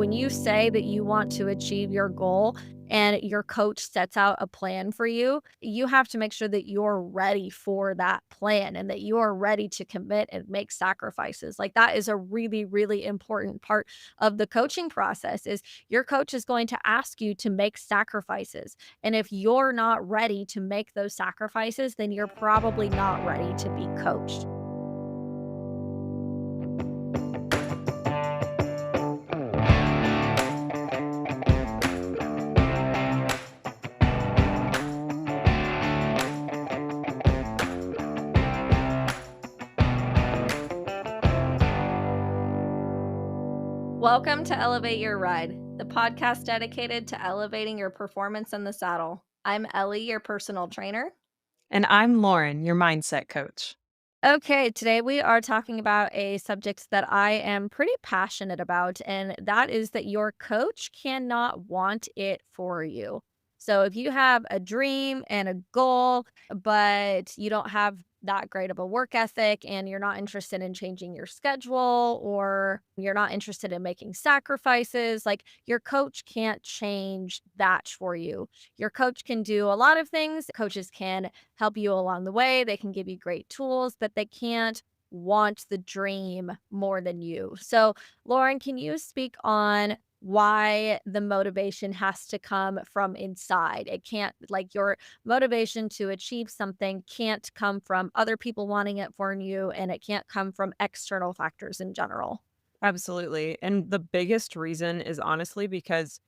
when you say that you want to achieve your goal and your coach sets out a plan for you, you have to make sure that you're ready for that plan and that you're ready to commit and make sacrifices. Like that is a really, really important part of the coaching process is your coach is going to ask you to make sacrifices. And if you're not ready to make those sacrifices, then you're probably not ready to be coached. Welcome to Elevate Your Ride, the podcast dedicated to elevating your performance in the saddle. I'm Ellie, your personal trainer. And I'm Lauren, your mindset coach. Okay, today we are talking about a subject that I am pretty passionate about, and that is that your coach cannot want it for you. So if you have a dream and a goal, but you don't have that great of a work ethic and you're not interested in changing your schedule or you're not interested in making sacrifices, like your coach can't change that for you. Your coach can do a lot of things. Coaches can help you along the way. They can give you great tools, but they can't want the dream more than you. So, Lauren, can you speak on why the motivation has to come from inside? It can't, like, your motivation to achieve something can't come from other people wanting it for you, and it can't come from external factors in general. Absolutely. And the biggest reason is honestly because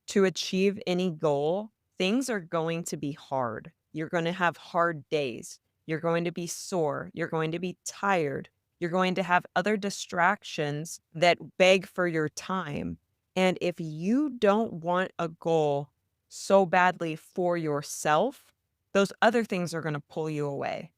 to achieve any goal, things are going to be hard. You're going to have hard days. You're going to be sore. You're going to be tired. You're going to have other distractions that beg for your time. And if you don't want a goal so badly for yourself, those other things are going to pull you away.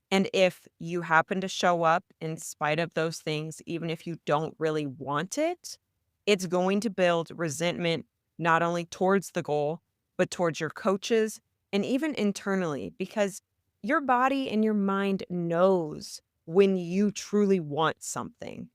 And if you happen to show up in spite of those things, even if you don't really want it, it's going to build resentment not only towards the goal, but towards your coaches and even internally because your body and your mind knows when you truly want something.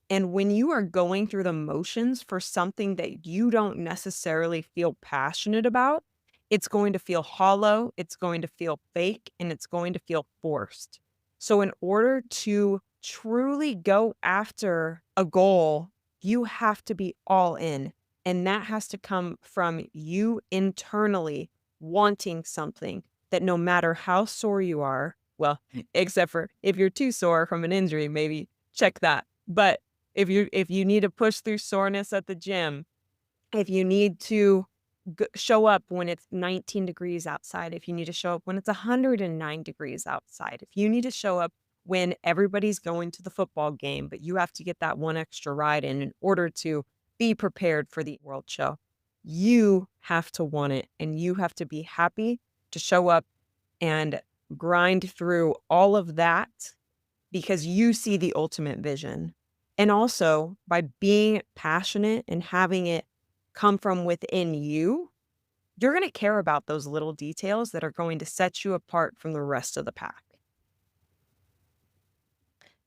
And when you are going through the motions for something that you don't necessarily feel passionate about, it's going to feel hollow, it's going to feel fake, and it's going to feel forced. So, in order to truly go after a goal, you have to be all in. And that has to come from you internally wanting something that no matter how sore you are, well, except for if you're too sore from an injury, maybe check that. But if you need to push through soreness at the gym, if you need to show up when it's 19 degrees outside, if you need to show up when it's 109 degrees outside, if you need to show up when everybody's going to the football game, but you have to get that one extra ride in order to be prepared for the world show, you have to want it and you have to be happy to show up and grind through all of that because you see the ultimate vision. And also, by being passionate and having it come from within you, you're going to care about those little details that are going to set you apart from the rest of the pack.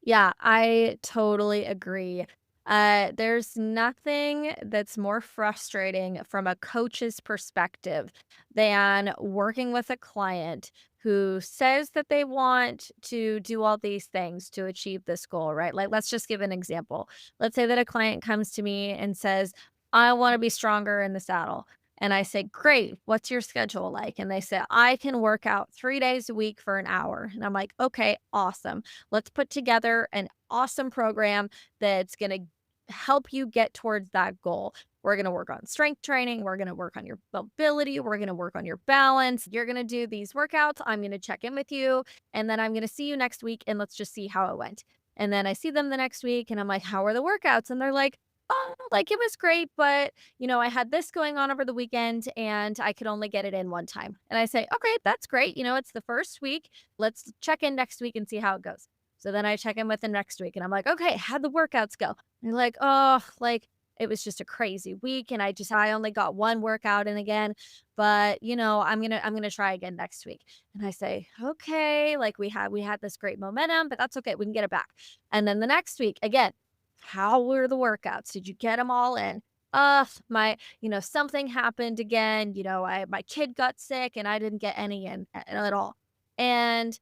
Yeah, I totally agree. There's nothing that's more frustrating from a coach's perspective than working with a client who says that they want to do all these things to achieve this goal, right? Like, let's just give an example. Let's say that a client comes to me and says, I want to be stronger in the saddle. And I say, great, what's your schedule like? And they say, I can work out 3 days a week for an hour. And I'm like, okay, awesome. Let's put together an awesome program that's going to help you get towards that goal. We're going to work on strength training. We're going to work on your mobility. We're going to work on your balance. You're going to do these workouts. I'm going to check in with you. And then I'm going to see you next week and let's just see how it went. And then I see them the next week and I'm like, how are the workouts? And they're like, oh, like it was great, but I had this going on over the weekend and I could only get it in one time. And I say, okay, that's great. It's the first week. Let's check in next week and see how it goes. So then I check in with them next week and I'm like, okay, how'd the workouts go? And they're like, oh, like it was just a crazy week. And I only got one workout in again, but I'm gonna try again next week. And I say, okay, like we had this great momentum, but that's okay. We can get it back. And then the next week, again, how were the workouts? Did you get them all in? something happened again, my kid got sick and I didn't get any in at all. And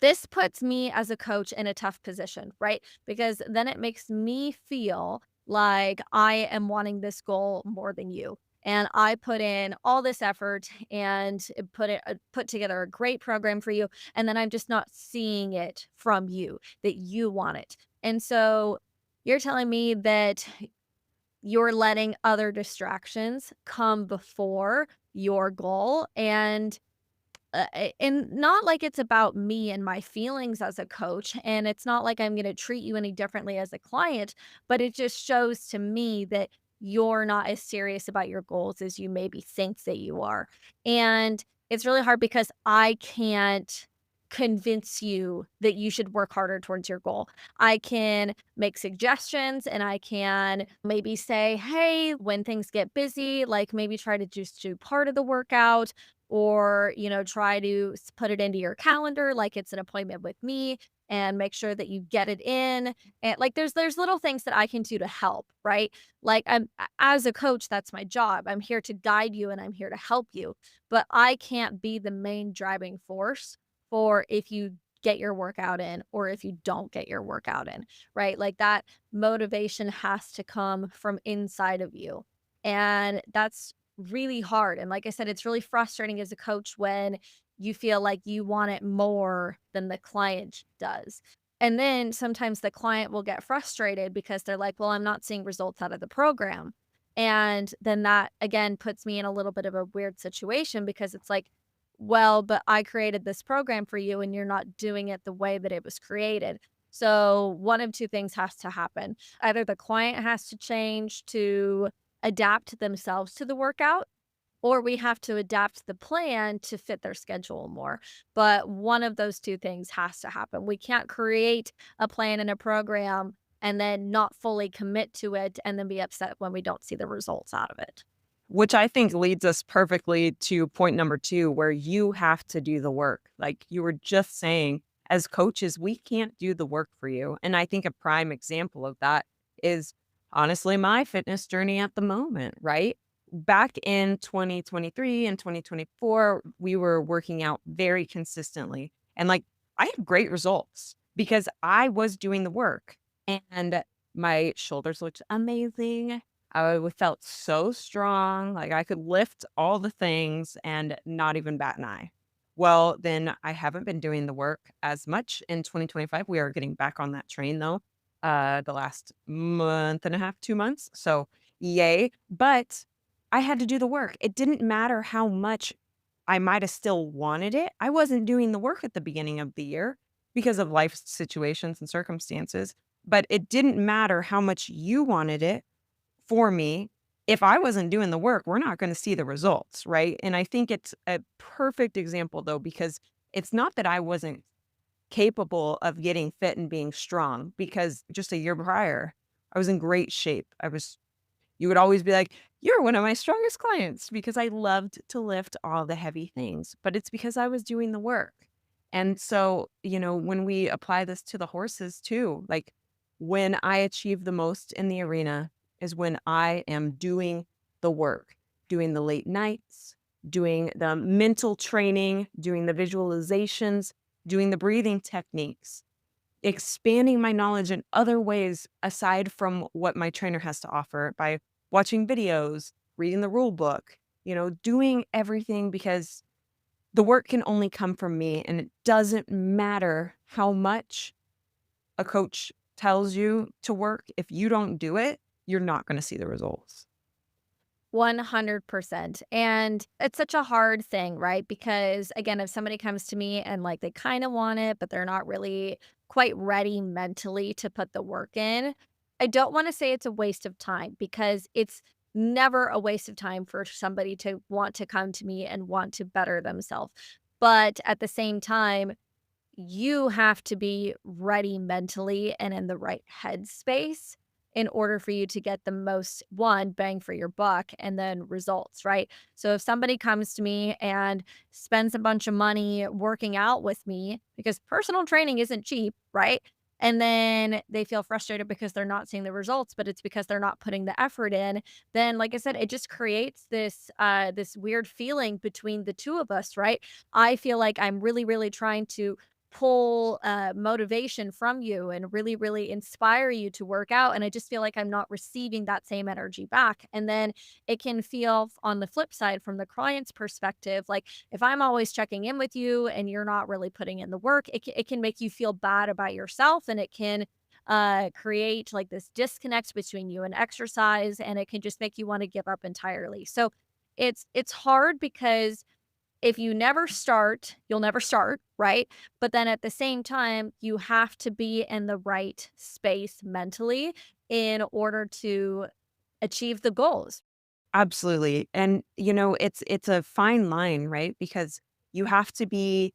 this puts me as a coach in a tough position, right? Because then it makes me feel like I am wanting this goal more than you. And I put in all this effort and put together a great program for you, and then I'm just not seeing it from you that you want it. And so you're telling me that you're letting other distractions come before your goal, and not like it's about me and my feelings as a coach, and it's not like I'm gonna treat you any differently as a client, but it just shows to me that you're not as serious about your goals as you maybe think that you are. And it's really hard because I can't convince you that you should work harder towards your goal. I can make suggestions and I can maybe say, "Hey, when things get busy, like maybe try to just do part of the workout or, try to put it into your calendar like it's an appointment with me and make sure that you get it in." And like there's little things that I can do to help, right? Like as a coach, that's my job. I'm here to guide you and I'm here to help you. But I can't be the main driving force for if you get your workout in or if you don't get your workout in, right? Like that motivation has to come from inside of you. And that's really hard. And like I said, it's really frustrating as a coach when you feel like you want it more than the client does. And then sometimes the client will get frustrated because they're like, well, I'm not seeing results out of the program. And then that again puts me in a little bit of a weird situation because it's like, well, but I created this program for you and you're not doing it the way that it was created. So one of two things has to happen. Either the client has to change to adapt themselves to the workout, or we have to adapt the plan to fit their schedule more. But one of those two things has to happen. We can't create a plan and a program and then not fully commit to it and then be upset when we don't see the results out of it. Which I think leads us perfectly to point number 2, where you have to do the work. Like you were just saying, as coaches, we can't do the work for you. And I think a prime example of that is honestly my fitness journey at the moment, right? Back in 2023 and 2024, we were working out very consistently. And like I had great results because I was doing the work and my shoulders looked amazing. Felt so strong, like I could lift all the things and not even bat an eye. Well, then I haven't been doing the work as much in 2025. We are getting back on that train though, the last month and a half, 2 months. So yay. But I had to do the work. It didn't matter how much I might have still wanted it. I wasn't doing the work at the beginning of the year because of life situations and circumstances. But it didn't matter how much you wanted it for me, if I wasn't doing the work, we're not gonna see the results, right? And I think it's a perfect example, though, because it's not that I wasn't capable of getting fit and being strong, because just a year prior, I was in great shape. You would always be like, "You're one of my strongest clients," because I loved to lift all the heavy things, but it's because I was doing the work. And so, when we apply this to the horses too, like when I achieve the most in the arena is when I am doing the work, doing the late nights, doing the mental training, doing the visualizations, doing the breathing techniques, expanding my knowledge in other ways aside from what my trainer has to offer by watching videos, reading the rule book, doing everything because the work can only come from me. And it doesn't matter how much a coach tells you to work. If you don't do it, you're not going to see the results. 100%. And it's such a hard thing, right? Because again, if somebody comes to me and like they kind of want it, but they're not really quite ready mentally to put the work in, I don't want to say it's a waste of time because it's never a waste of time for somebody to want to come to me and want to better themselves. But at the same time, you have to be ready mentally and in the right headspace in order for you to get the most one bang for your buck and then results, right? So if somebody comes to me and spends a bunch of money working out with me because personal training isn't cheap, right? and then they feel frustrated because they're not seeing the results, but it's because they're not putting the effort in, then like I said, it just creates this weird feeling between the two of us, right? I feel like I'm really, really trying to pull motivation from you and really, really inspire you to work out. And I just feel like I'm not receiving that same energy back. And then it can feel on the flip side from the client's perspective, like if I'm always checking in with you and you're not really putting in the work, it can make you feel bad about yourself, and it can create like this disconnect between you and exercise, and it can just make you want to give up entirely. So it's hard because if you never start, you'll never start, right? But then at the same time, you have to be in the right space mentally in order to achieve the goals. Absolutely. And it's a fine line, right? Because you have to be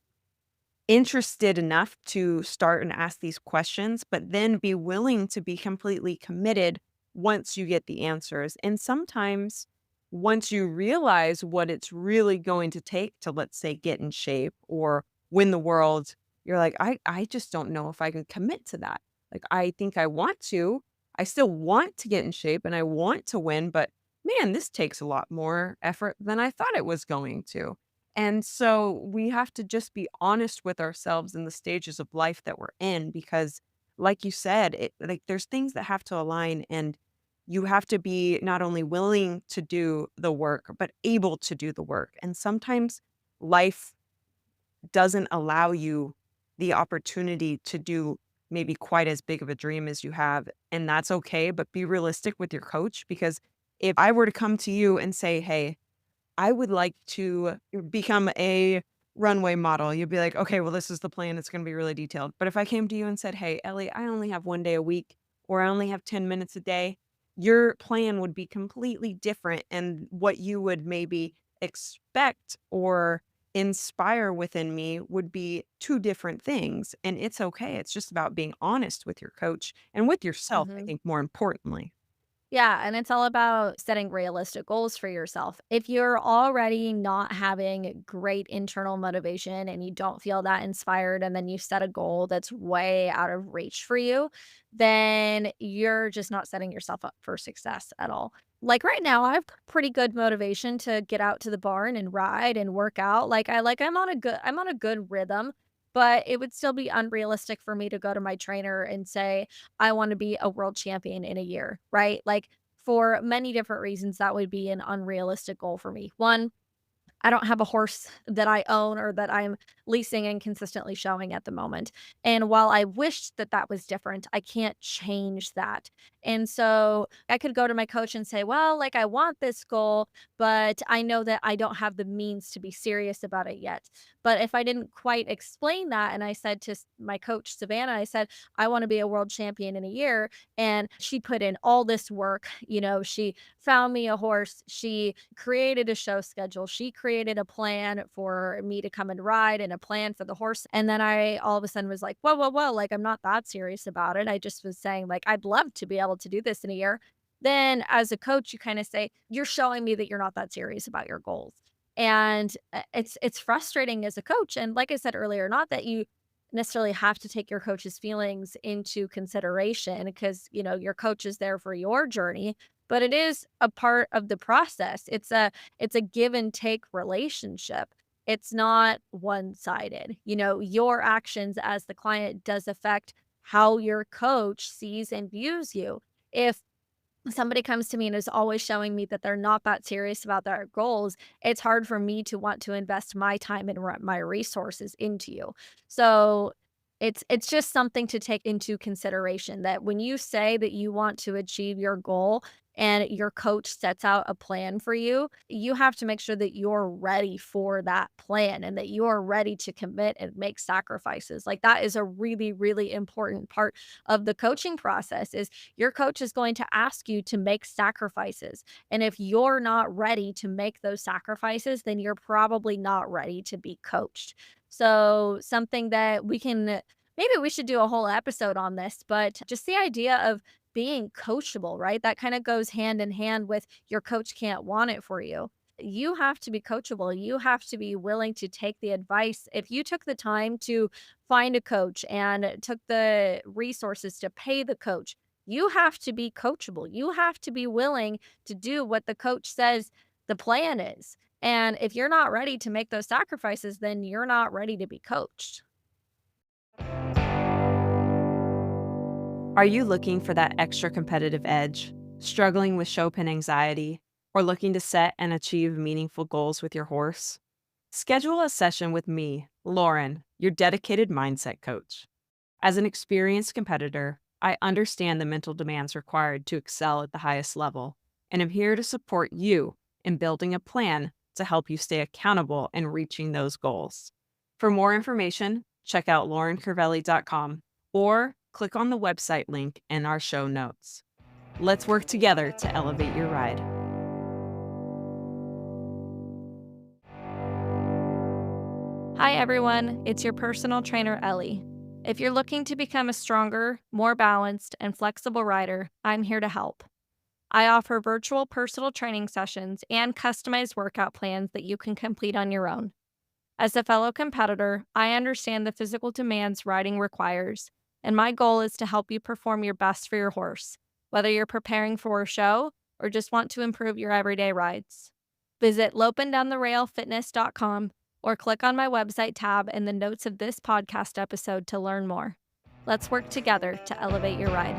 interested enough to start and ask these questions, but then be willing to be completely committed once you get the answers. And sometimes once you realize what it's really going to take to, let's say, get in shape or win the world, you're like, I just don't know if I can commit to that. Like, I think I want to. I still want to get in shape and I want to win, but man, this takes a lot more effort than I thought it was going to. And so we have to just be honest with ourselves in the stages of life that we're in because like you said, there's things that have to align and you have to be not only willing to do the work but able to do the work. And sometimes life doesn't allow you the opportunity to do maybe quite as big of a dream as you have, and that's okay, but be realistic with your coach because if I were to come to you and say, "Hey, I would like to become a runway model." You'd be like, "Okay, well, this is the plan. It's gonna be really detailed." But if I came to you and said, "Hey, Ellie, I only have 1 day a week, or I only have 10 minutes a day," your plan would be completely different, and what you would maybe expect or inspire within me would be 2 different things, and it's okay. It's just about being honest with your coach and with yourself, I Mhm. think, more importantly. Yeah, and it's all about setting realistic goals for yourself. If you're already not having great internal motivation and you don't feel that inspired, and then you set a goal that's way out of reach for you, then you're just not setting yourself up for success at all. Like right now, I've got pretty good motivation to get out to the barn and ride and work out. I'm on a good rhythm, but it would still be unrealistic for me to go to my trainer and say, I wanna be a world champion in a year, right? Like, for many different reasons, that would be an unrealistic goal for me. One, I don't have a horse that I own or that I'm leasing and consistently showing at the moment. And while I wish that that was different, I can't change that. And so I could go to my coach and say, well, like I want this goal, but I know that I don't have the means to be serious about it yet. But if I didn't quite explain that, and I said to my coach, Savannah, I said, I want to be a world champion in a year. And she put in all this work. She found me a horse. She created a show schedule. She created a plan for me to come and ride and a plan for the horse. And then I all of a sudden was like, whoa, whoa, whoa. Like, I'm not that serious about it. I just was saying, like, I'd love to be able to do this in a year. Then as a coach, you kind of say, you're showing me that you're not that serious about your goals. And it's frustrating as a coach. And like I said earlier, not that you necessarily have to take your coach's feelings into consideration because your coach is there for your journey, but it is a part of the process. It's a give and take relationship. It's not one-sided. Your actions as the client does affect how your coach sees and views you. If somebody comes to me and is always showing me that they're not that serious about their goals, it's hard for me to want to invest my time and my resources into you. So it's just something to take into consideration that when you say that you want to achieve your goal and your coach sets out a plan for you, you have to make sure that you're ready for that plan and that you're ready to commit and make sacrifices. Like that is a really, really important part of the coaching process is your coach is going to ask you to make sacrifices. And if you're not ready to make those sacrifices, then you're probably not ready to be coached. So, something that maybe we should do a whole episode on this, but just the idea of being coachable, right? That kind of goes hand in hand with your coach can't want it for you. you have to be coachable. You have to be willing to take the advice. If you took the time to find a coach and took the resources to pay the coach, you have to be coachable. You have to be willing to do what the coach says the plan is. And if you're not ready to make those sacrifices, then you're not ready to be coached. Are you looking for that extra competitive edge, struggling with show pin anxiety, or looking to set and achieve meaningful goals with your horse? Schedule a session with me, Lauren, your dedicated mindset coach. As an experienced competitor, I understand the mental demands required to excel at the highest level, and am here to support you in building a plan to help you stay accountable and reaching those goals. For more information, check out laurencervelli.com or click on the website link in our show notes. Let's work together to elevate your ride. Hi, everyone. It's your personal trainer, Ellie. If you're looking to become a stronger, more balanced, and flexible rider, I'm here to help. I offer virtual personal training sessions and customized workout plans that you can complete on your own. As a fellow competitor, I understand the physical demands riding requires, and my goal is to help you perform your best for your horse, whether you're preparing for a show or just want to improve your everyday rides. Visit lopendowntherailfitness.com or click on my website tab in the notes of this podcast episode to learn more. Let's work together to elevate your ride.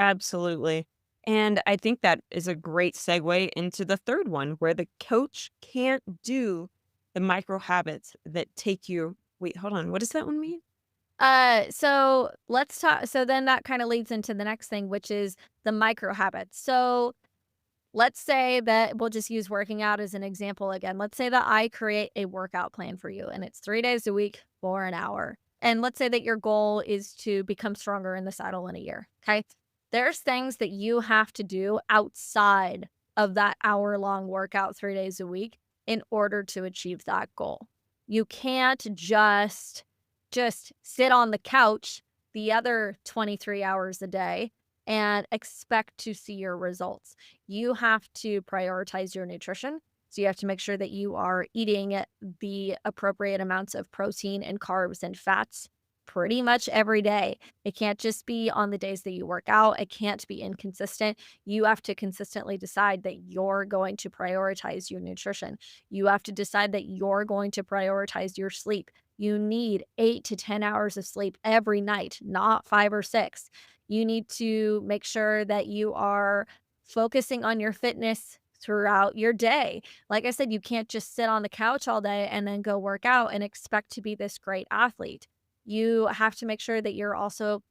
Absolutely. And I think that is a great segue into the third one, where the coach can't do the micro habits that take you. Wait, hold on. What does that one mean? So let's talk. So then that kind of leads into the next thing, which is the micro habits. So let's say that we'll just use working out as an example again. Let's say that I create a workout plan for you and it's 3 days a week for an hour. And let's say that your goal is to become stronger in the saddle in a year. Okay. There's things that you have to do outside of that hour-long workout 3 days a week in order to achieve that goal. You can't just sit on the couch the other 23 hours a day and expect to see your results. You have to prioritize your nutrition. So you have to make sure that you are eating the appropriate amounts of protein and carbs and fats pretty much every day. It can't just be on the days that you work out. It can't be inconsistent. You have to consistently decide that you're going to prioritize your nutrition. You have to decide that you're going to prioritize your sleep. You need 8 to 10 hours of sleep every night, not 5 or 6. You need to make sure that you are focusing on your fitness throughout your day. Like I said, you can't just sit on the couch all day and then go work out and expect to be this great athlete. You have to make sure that you're also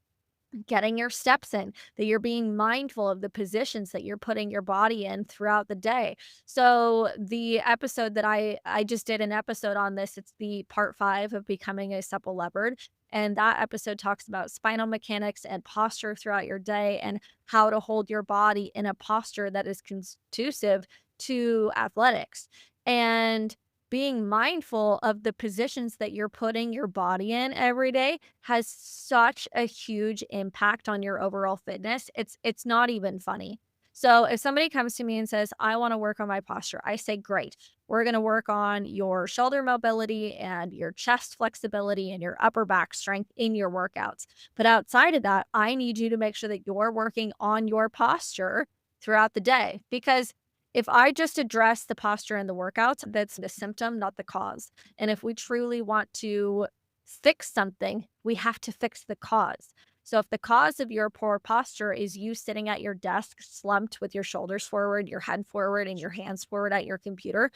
getting your steps in, that you're being mindful of the positions that you're putting your body in throughout the day. So the episode that I just did an episode on this, it's the part 5 of becoming a supple leopard. And that episode talks about spinal mechanics and posture throughout your day and how to hold your body in a posture that is conducive to athletics. And being mindful of the positions that you're putting your body in every day has such a huge impact on your overall fitness. It's not even funny. So if somebody comes to me and says, "I want to work on my posture," I say, "Great. We're going to work on your shoulder mobility and your chest flexibility and your upper back strength in your workouts. But outside of that, I need you to make sure that you're working on your posture throughout the day because if I just address the posture in the workouts, that's the symptom, not the cause. And if we truly want to fix something, we have to fix the cause. So if the cause of your poor posture is you sitting at your desk slumped with your shoulders forward, your head forward, and your hands forward at your computer,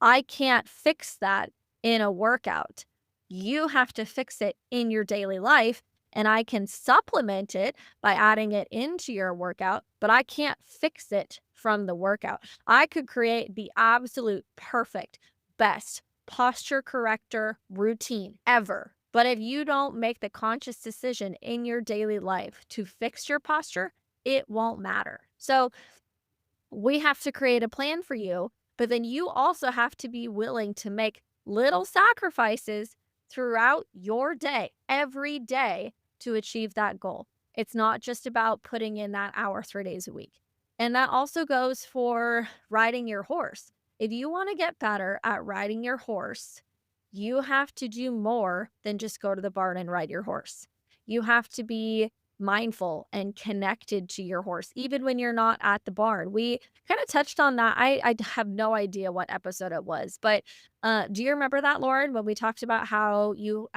I can't fix that in a workout. You have to fix it in your daily life, and I can supplement it by adding it into your workout, but I can't fix it from the workout. I could create the absolute perfect, best posture corrector routine ever. But if you don't make the conscious decision in your daily life to fix your posture, it won't matter. So we have to create a plan for you, but then you also have to be willing to make little sacrifices throughout your day, every day to achieve that goal. It's not just about putting in that hour 3 days a week. And that also goes for riding your horse. If you want to get better at riding your horse, you have to do more than just go to the barn and ride your horse. You have to be mindful and connected to your horse, even when you're not at the barn. We kind of touched on that. I have no idea what episode it was, but do you remember that, Lauren, when we talked about how you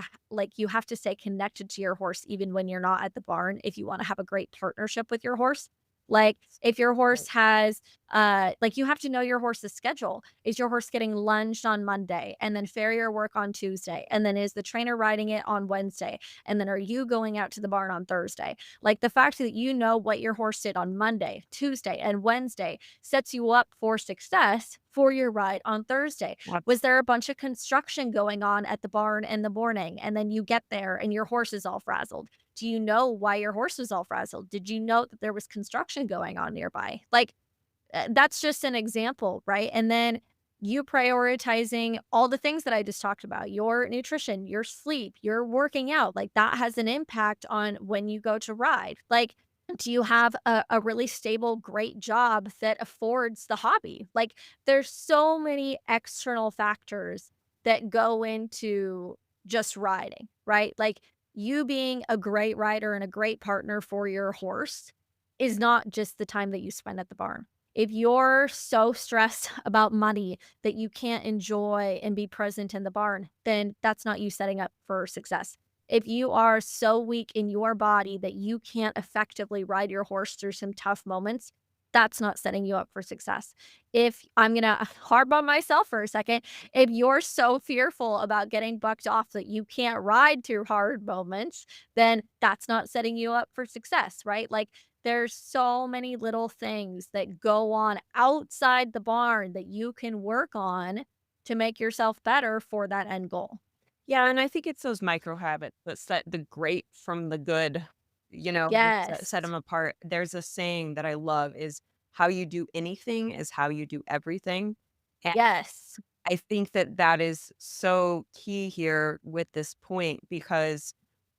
have to stay connected to your horse even when you're not at the barn if you want to have a great partnership with your horse? Like, if your horse has, like, you have to know your horse's schedule. Is your horse getting lunged on Monday and then farrier work on Tuesday? And then is the trainer riding it on Wednesday? And then are you going out to the barn on Thursday? Like, the fact that you know what your horse did on Monday, Tuesday, and Wednesday sets you up for success for your ride on Thursday. Was there a bunch of construction going on at the barn in the morning? And then you get there and your horse is all frazzled. Do you know why your horse was all frazzled? Did you know that there was construction going on nearby? Like, that's just an example, right? And then you prioritizing all the things that I just talked about, your nutrition, your sleep, your working out, like that has an impact on when you go to ride. Like, do you have a really stable, great job that affords the hobby? Like, there's so many external factors that go into just riding, right? Like, you being a great rider and a great partner for your horse is not just the time that you spend at the barn. If you're so stressed about money that you can't enjoy and be present in the barn, then that's not you setting up for success. If you are so weak in your body that you can't effectively ride your horse through some tough moments, that's not setting you up for success. If I'm going to hardball myself for a second, if you're so fearful about getting bucked off that you can't ride through hard moments, then that's not setting you up for success, right? Like, there's so many little things that go on outside the barn that you can work on to make yourself better for that end goal. Yeah, and I think it's those micro habits that set the great from the good, that set Yes. them apart. There's a saying that I love is, "How you do anything is how you do everything." And Yes. I think that that is so key here with this point because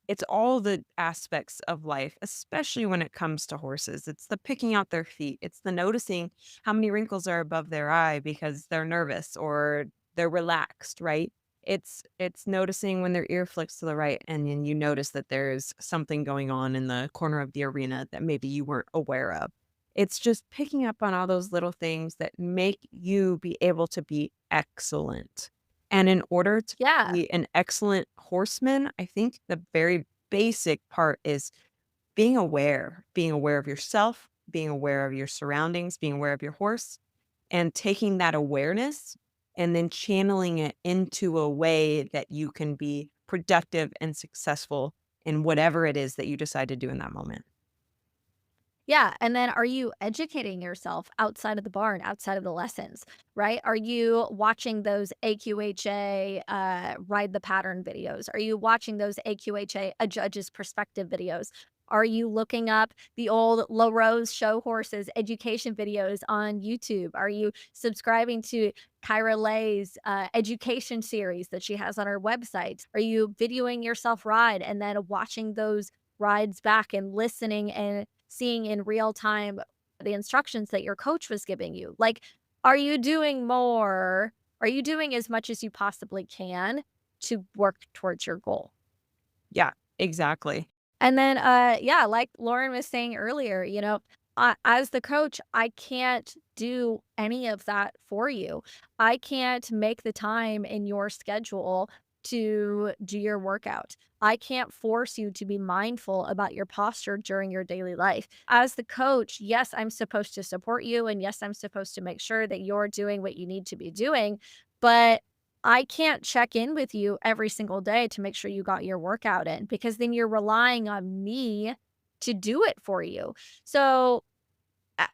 it's all the aspects of life, especially when it comes to horses. It's the picking out their feet. It's the noticing how many wrinkles are above their eye because they're nervous or they're relaxed, right? It's noticing when their ear flicks to the right and then you notice that there's something going on in the corner of the arena that maybe you weren't aware of. It's just picking up on all those little things that make you be able to be excellent. And in order to Yeah. be an excellent horseman, I think the very basic part is being aware of yourself, being aware of your surroundings, being aware of your horse, and taking that awareness and then channeling it into a way that you can be productive and successful in whatever it is that you decide to do in that moment. Yeah, and then are you educating yourself outside of the barn, outside of the lessons, right? Are you watching those AQHA, ride the pattern videos? Are you watching those AQHA, a judge's perspective videos? Are you looking up the old low rose show horses education videos on YouTube? Are you subscribing to Kyra Lay's education series that she has on her website? Are you videoing yourself ride and then watching those rides back and listening and seeing in real time the instructions that your coach was giving you. Like, are you doing more? Are you doing as much as you possibly can to work towards your goal? Yeah, exactly. And then, yeah, like Lauren was saying earlier, as the coach, I can't do any of that for you. I can't make the time in your schedule to do your workout. I can't force you to be mindful about your posture during your daily life. As the coach, yes, I'm supposed to support you. And yes, I'm supposed to make sure that you're doing what you need to be doing. But I can't check in with you every single day to make sure you got your workout in because then you're relying on me to do it for you. So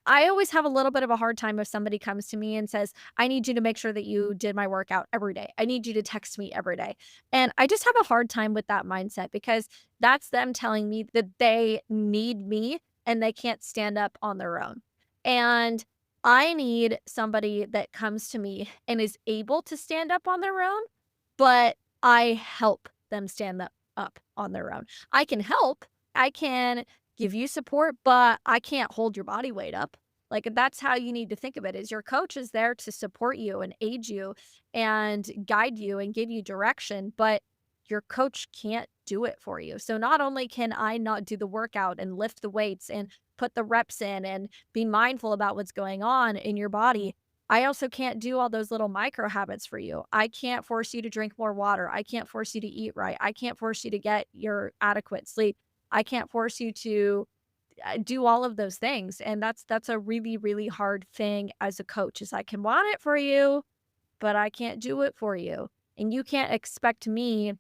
I always have a little bit of a hard time if somebody comes to me and says, I need you to make sure that you did my workout every day. I need you to text me every day. And I just have a hard time with that mindset because that's them telling me that they need me and they can't stand up on their own. And I need somebody that comes to me and is able to stand up on their own, but I help them stand up on their own. I can help. I can give you support, but I can't hold your body weight up. Like, that's how you need to think of it, is your coach is there to support you and aid you and guide you and give you direction, but your coach can't do it for you. So not only can I not do the workout and lift the weights and put the reps in and be mindful about what's going on in your body, I also can't do all those little micro habits for you. I can't force you to drink more water. I can't force you to eat right. I can't force you to get your adequate sleep. I can't force you to do all of those things. And that's a really, really hard thing as a coach is I can want it for you, but I can't do it for you. And you can't expect me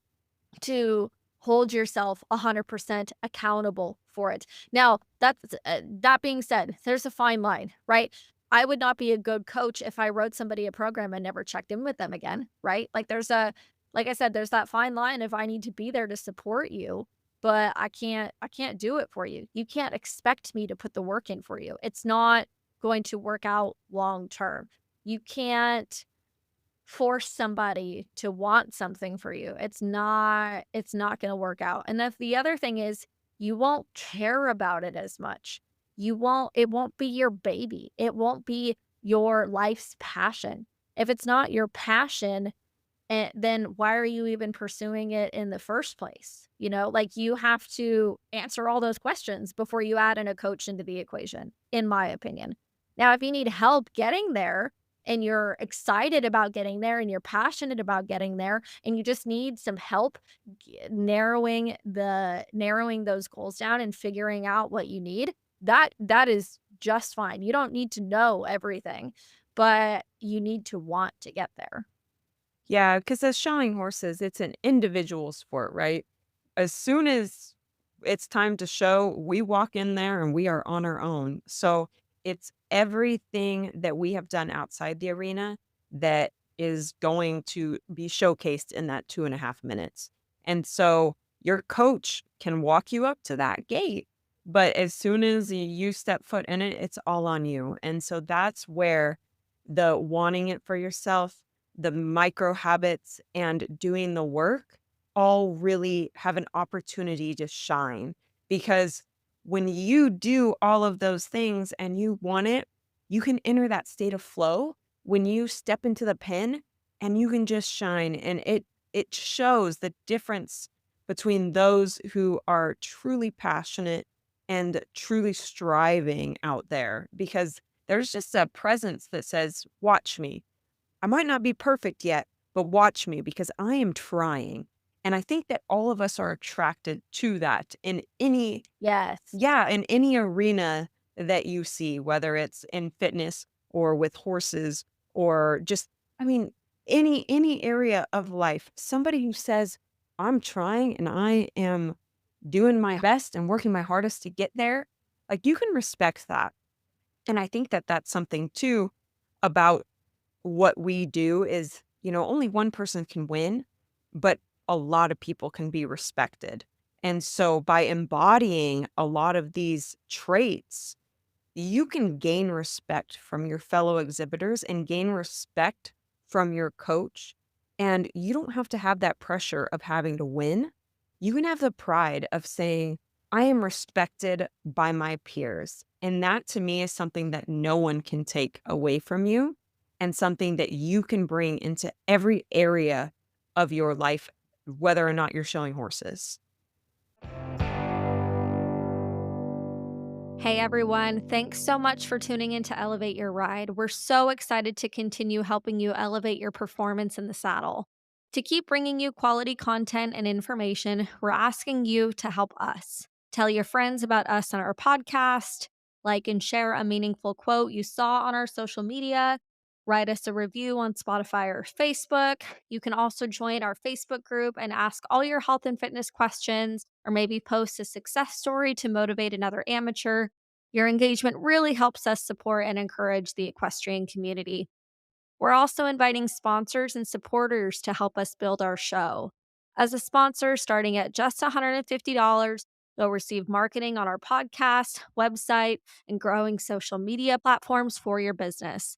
to hold yourself 100% accountable for it. Now, that being said, there's a fine line, right? I would not be a good coach if I wrote somebody a program and never checked in with them again, right? Like I said, there's that fine line if I need to be there to support you, but I can't do it for you. You can't expect me to put the work in for you. It's not going to work out long term. You can't force somebody to want something for you. It's not gonna work out. And then the other thing is you won't care about it as much. It won't be your baby. It won't be your life's passion. If it's not your passion, then why are you even pursuing it in the first place? Like, you have to answer all those questions before you add in a coach into the equation, in my opinion. Now, if you need help getting there and you're excited about getting there and you're passionate about getting there and you just need some help narrowing those goals down and figuring out what you need, that is just fine. You don't need to know everything, but you need to want to get there. Yeah, because as showing horses, it's an individual sport, right? As soon as it's time to show, we walk in there and we are on our own. So it's everything that we have done outside the arena that is going to be showcased in that 2.5 minutes. And so your coach can walk you up to that gate. But as soon as you step foot in it, it's all on you. And so that's where the wanting it for yourself, the micro habits, and doing the work all really have an opportunity to shine. Because when you do all of those things and you want it, you can enter that state of flow when you step into the pen and you can just shine. And it shows the difference between those who are truly passionate and truly striving out there, because there's just a presence that says, watch me. I might not be perfect yet, but watch me because I am trying. And I think that all of us are attracted to that in any, Yes. yeah, in any arena that you see, whether it's in fitness or with horses or just, I mean, any area of life. Somebody who says, I'm trying and I am doing my best and working my hardest to get there, like, you can respect that. And I think that that's something too about what we do is, only one person can win, but a lot of people can be respected. And so by embodying a lot of these traits, you can gain respect from your fellow exhibitors and gain respect from your coach. And you don't have to have that pressure of having to win. You can have the pride of saying, I am respected by my peers. And that to me is something that no one can take away from you and something that you can bring into every area of your life, whether or not you're showing horses. Hey everyone, thanks so much for tuning in to Elevate Your Ride. We're so excited to continue helping you elevate your performance in the saddle. To keep bringing you quality content and information, we're asking you to help us. Tell your friends about us on our podcast, like and share a meaningful quote you saw on our social media, write us a review on Spotify or Facebook. You can also join our Facebook group and ask all your health and fitness questions, or maybe post a success story to motivate another amateur. Your engagement really helps us support and encourage the equestrian community. We're also inviting sponsors and supporters to help us build our show. As a sponsor, starting at just $150, you'll receive marketing on our podcast, website, and growing social media platforms for your business.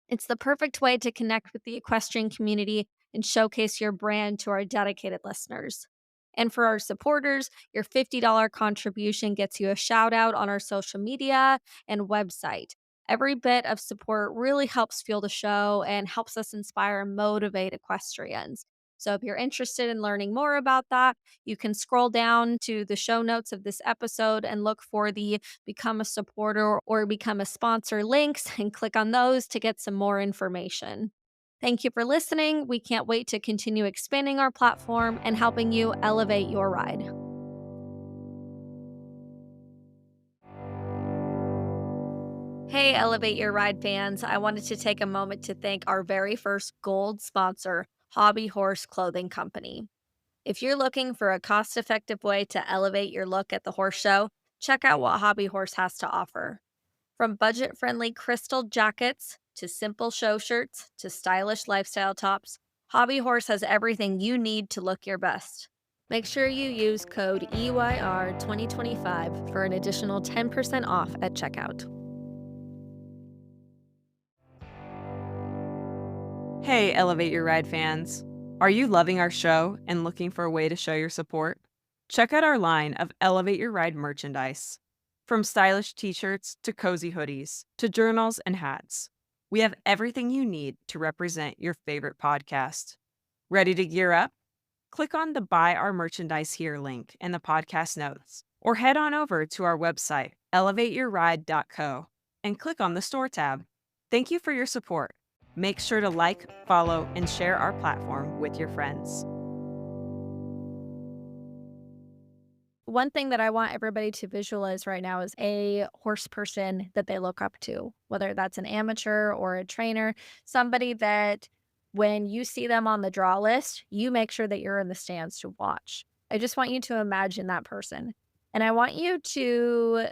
It's the perfect way to connect with the equestrian community and showcase your brand to our dedicated listeners. And for our supporters, your $50 contribution gets you a shout out on our social media and website. Every bit of support really helps fuel the show and helps us inspire and motivate equestrians. So, if you're interested in learning more about that, you can scroll down to the show notes of this episode and look for the become a supporter or become a sponsor links and click on those to get some more information. Thank you for listening. We can't wait to continue expanding our platform and helping you elevate your ride. Hey, Elevate Your Ride fans. I wanted to take a moment to thank our very first gold sponsor, Hobby Horse Clothing Company. If you're looking for a cost effective way to elevate your look at the horse show, check out what Hobby Horse has to offer. From budget friendly crystal jackets to simple show shirts to stylish lifestyle tops, Hobby Horse has everything you need to look your best. Make sure you use code EYR2025 for an additional 10% off at checkout. Hey, Elevate Your Ride fans. Are you loving our show and looking for a way to show your support? Check out our line of Elevate Your Ride merchandise. From stylish t shirts to cozy hoodies to journals and hats, we have everything you need to represent your favorite podcast. Ready to gear up? Click on the Buy Our Merchandise Here link in the podcast notes, or head on over to our website, elevateyourride.co, and click on the Store tab. Thank you for your support. Make sure to like, follow, and share our platform with your friends. One thing that I want everybody to visualize right now is a horse person that they look up to, whether that's an amateur or a trainer, somebody that when you see them on the draw list, you make sure that you're in the stands to watch. I just want you to imagine that person. And I want you to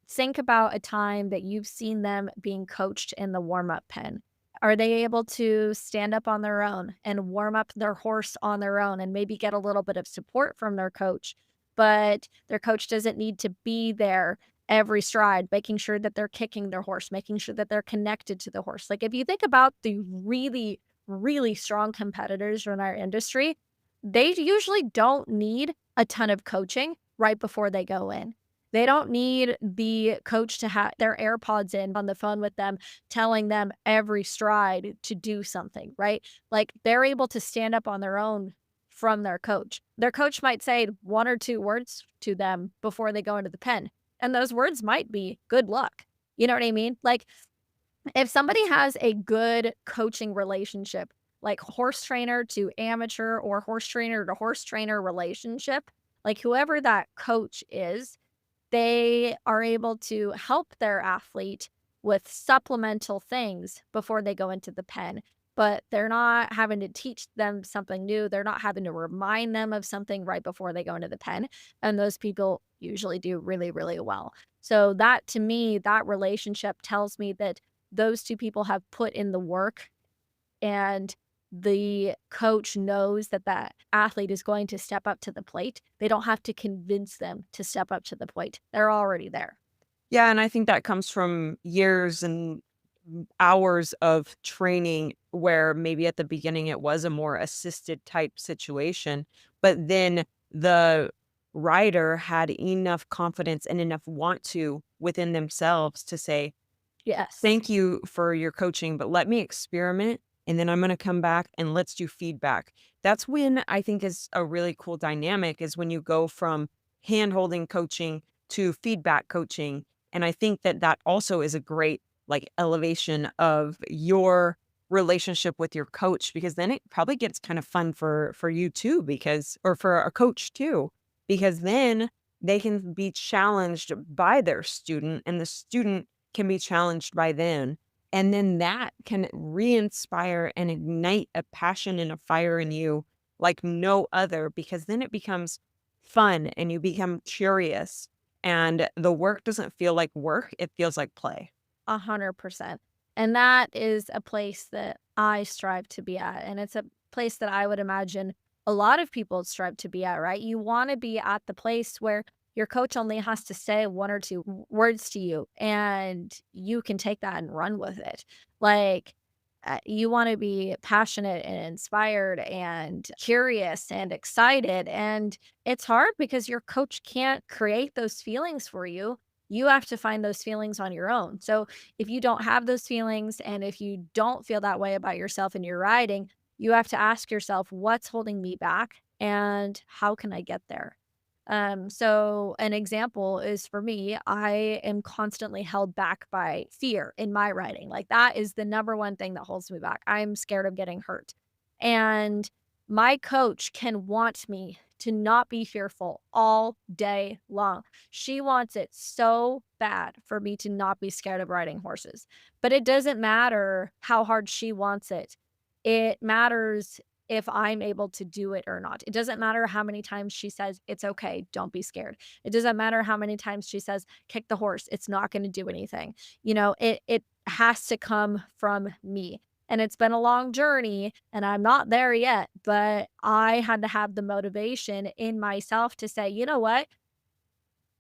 think about a time that you've seen them being coached in the warm up pen. Are they able to stand up on their own and warm up their horse on their own and maybe get a little bit of support from their coach? But their coach doesn't need to be there every stride, making sure that they're kicking their horse, making sure that they're connected to the horse. Like if you think about the really, really strong competitors in our industry, they usually don't need a ton of coaching right before they go in. They don't need the coach to have their AirPods in on the phone with them, telling them every stride to do something, right? Like they're able to stand up on their own from their coach. Their coach might say one or two words to them before they go into the pen. And those words might be good luck. You know what I mean? Like if somebody has a good coaching relationship, like horse trainer to amateur or horse trainer to horse trainer relationship, like whoever that coach is, they are able to help their athlete with supplemental things before they go into the pen, but they're not having to teach them something new. They're not having to remind them of something right before they go into the pen. And those people usually do really, really well. So, that to me, that relationship tells me that those two people have put in the work and the coach knows that that athlete is going to step up to the plate. They don't have to convince them to step up to the plate. They're already there. Yeah, and I think that comes from years and hours of training where maybe at the beginning it was a more assisted type situation, but then the rider had enough confidence and enough want to within themselves to say, Yes. thank you for your coaching, but let me experiment and then I'm going to come back and let's do feedback. That's when I think is a really cool dynamic is when you go from hand-holding coaching to feedback coaching. And I think that that also is a great like elevation of your relationship with your coach because then it probably gets kind of fun for you too because or for a coach too because then they can be challenged by their student and the student can be challenged by them. And then that can re-inspire and ignite a passion and a fire in you like no other, because then it becomes fun and you become curious and the work doesn't feel like work. It feels like play. 100%. And that is a place that I strive to be at. And it's a place that I would imagine a lot of people strive to be at, right? You want to be at the place where your coach only has to say one or two words to you and you can take that and run with it. Like, you want to be passionate and inspired and curious and excited. And it's hard because your coach can't create those feelings for you You have to find those feelings on your own. So if you don't have those feelings and if you don't feel that way about yourself in your riding, you have to ask yourself, what's holding me back and how can I get there? So an example is for me, I am constantly held back by fear in my riding. Like that is the number one thing that holds me back. I'm scared of getting hurt. And my coach can want me to not be fearful all day long. She wants it so bad for me to not be scared of riding horses. But it doesn't matter how hard she wants it. It matters if I'm able to do it or not. It doesn't matter how many times she says, "It's okay, don't be scared." It doesn't matter how many times she says, "Kick the horse, it's not gonna do anything." It has to come from me. And it's been a long journey, and I'm not there yet, but I had to have the motivation in myself to say, "You know what?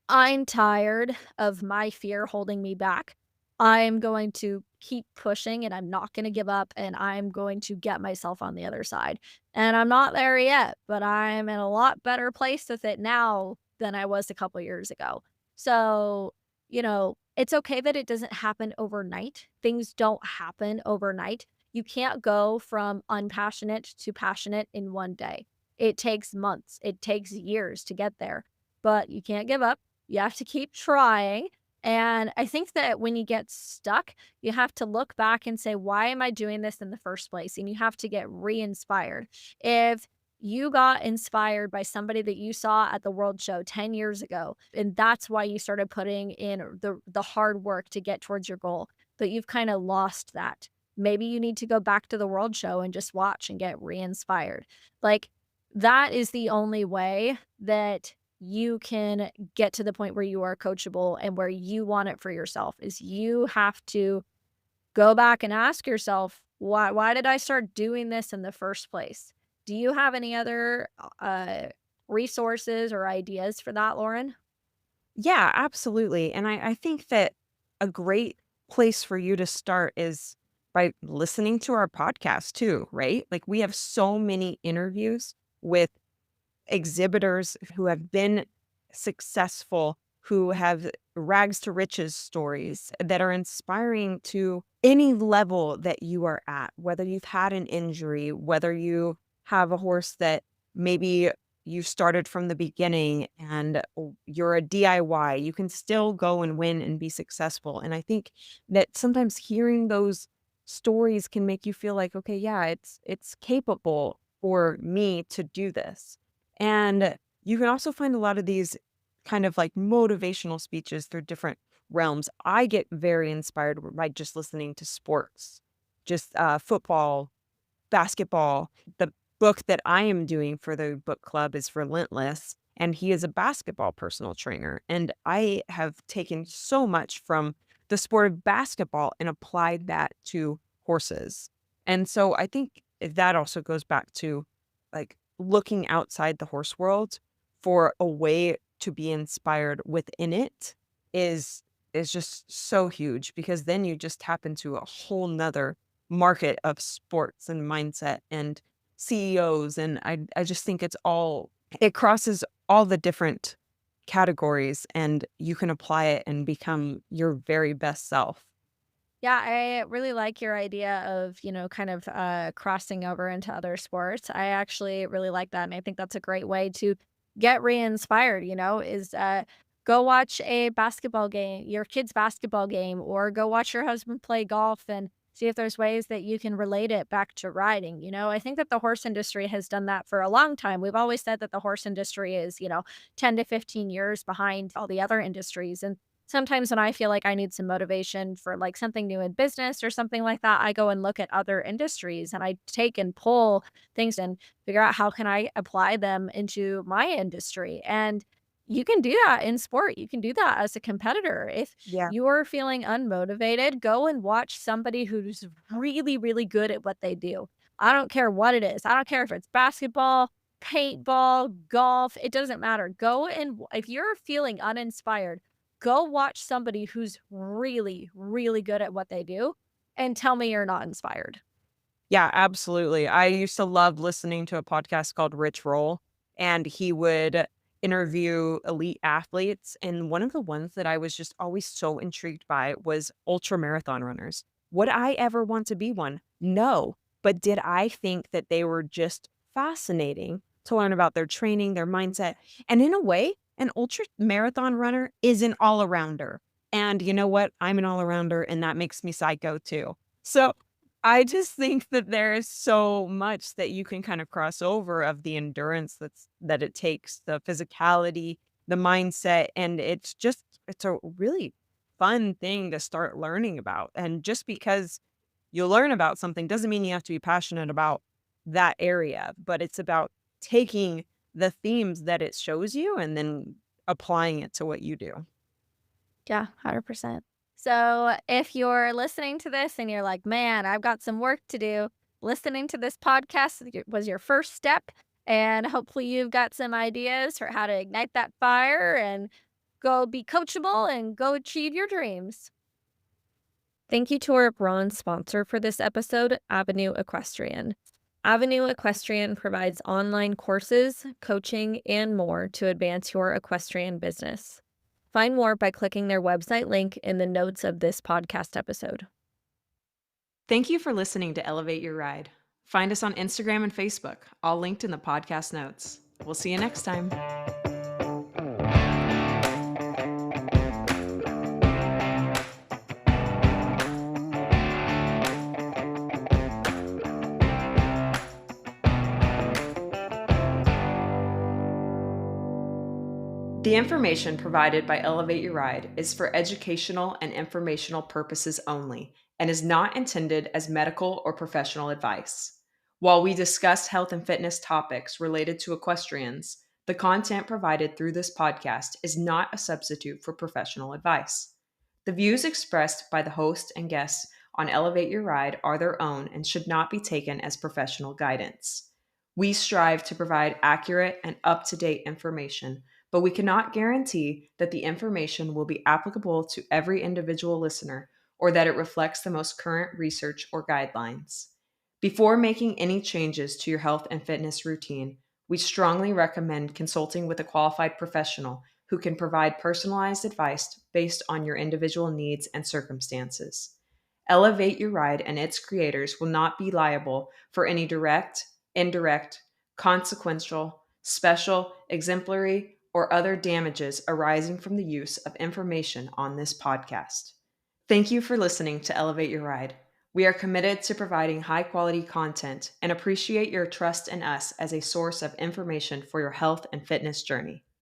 I'm tired of my fear holding me back. I'm going to keep pushing and I'm not going to give up and I'm going to get myself on the other side." And I'm not there yet, but I'm in a lot better place with it now than I was a couple years ago. So, it's okay that it doesn't happen overnight. Things don't happen overnight. You can't go from unpassionate to passionate in one day. It takes months, it takes years to get there, but you can't give up. You have to keep trying, and I think that when you get stuck, you have to look back and say, "Why am I doing this in the first place?" And you have to get re-inspired. If you got inspired by somebody that you saw at the World Show 10 years ago, and that's why you started putting in the hard work to get towards your goal, but you've kinda lost that. Maybe you need to go back to the World Show and just watch and get re-inspired. Like, that is the only way that you can get to the point where you are coachable and where you want it for yourself is you have to go back and ask yourself, why did I start doing this in the first place? Do you have any other resources or ideas for that, Lauren? Yeah, absolutely. And I think that a great place for you to start is by listening to our podcast too, right? Like we have so many interviews with exhibitors who have been successful, who have rags to riches stories that are inspiring to any level that you are at, whether you've had an injury, whether you have a horse that maybe you started from the beginning and you're a DIY, you can still go and win and be successful. And I think that sometimes hearing those stories can make you feel like, okay, yeah, it's capable for me to do this. And you can also find a lot of these kind of like motivational speeches through different realms. I get very inspired by just listening to sports, just football, basketball. The book that I am doing for the book club is Relentless, and he is a basketball personal trainer. And I have taken so much from the sport of basketball and applied that to horses. And so I think that also goes back to like looking outside the horse world for a way to be inspired within it is is just so huge because then you just tap into a whole nother market of sports and mindset and CEOs, and I just think it crosses all the different categories, and you can apply it and become your very best self. Yeah, I really like your idea of, kind of crossing over into other sports. I actually really like that. And I think that's a great way to get re inspired, is go watch a basketball game, your kid's basketball game, or go watch your husband play golf and see if there's ways that you can relate it back to riding. I think that the horse industry has done that for a long time. We've always said that the horse industry is, 10 to 15 years behind all the other industries. And sometimes when I feel like I need some motivation for like something new in business or something like that, I go and look at other industries and I take and pull things and figure out how can I apply them into my industry. And you can do that in sport. You can do that as a competitor. If Yeah. you're feeling unmotivated, go and watch somebody who's really, really good at what they do. I don't care what it is. I don't care if it's basketball, paintball, golf, it doesn't matter. Go and if you're feeling uninspired, go watch somebody who's really, really good at what they do and tell me you're not inspired. Yeah, absolutely. I used to love listening to a podcast called Rich Roll, and he would interview elite athletes, and one of the ones that I was just always so intrigued by was ultra marathon runners. Would I ever want to be one? No. But did I think that they were just fascinating to learn about their training, their mindset? And in a way, an ultra marathon runner is an all arounder. And you know what? I'm an all arounder, and that makes me psycho too. So I just think that there is so much that you can kind of cross over of the endurance that it takes, the physicality, the mindset, and it's a really fun thing to start learning about. And just because you learn about something doesn't mean you have to be passionate about that area, but it's about taking the themes that it shows you and then applying it to what you do. Yeah, 100%. So, if you're listening to this and you're like, "Man, I've got some work to do," listening to this podcast was your first step, and hopefully you've got some ideas for how to ignite that fire and go be coachable and go achieve your dreams. Thank you to our bronze sponsor for this episode, Avenue Equestrian. Avenue Equestrian provides online courses, coaching, and more to advance your equestrian business. Find more by clicking their website link in the notes of this podcast episode. Thank you for listening to Elevate Your Ride. Find us on Instagram and Facebook, all linked in the podcast notes. We'll see you next time. The information provided by Elevate Your Ride is for educational and informational purposes only and is not intended as medical or professional advice. While we discuss health and fitness topics related to equestrians, the content provided through this podcast is not a substitute for professional advice. The views expressed by the host and guests on Elevate Your Ride are their own and should not be taken as professional guidance. We strive to provide accurate and up to date information, but we cannot guarantee that the information will be applicable to every individual listener or that it reflects the most current research or guidelines. Before making any changes to your health and fitness routine, we strongly recommend consulting with a qualified professional who can provide personalized advice based on your individual needs and circumstances. Elevate Your Ride and its creators will not be liable for any direct, indirect, consequential, special, exemplary, or other damages arising from the use of information on this podcast. Thank you for listening to Elevate Your Ride. We are committed to providing high quality content and appreciate your trust in us as a source of information for your health and fitness journey.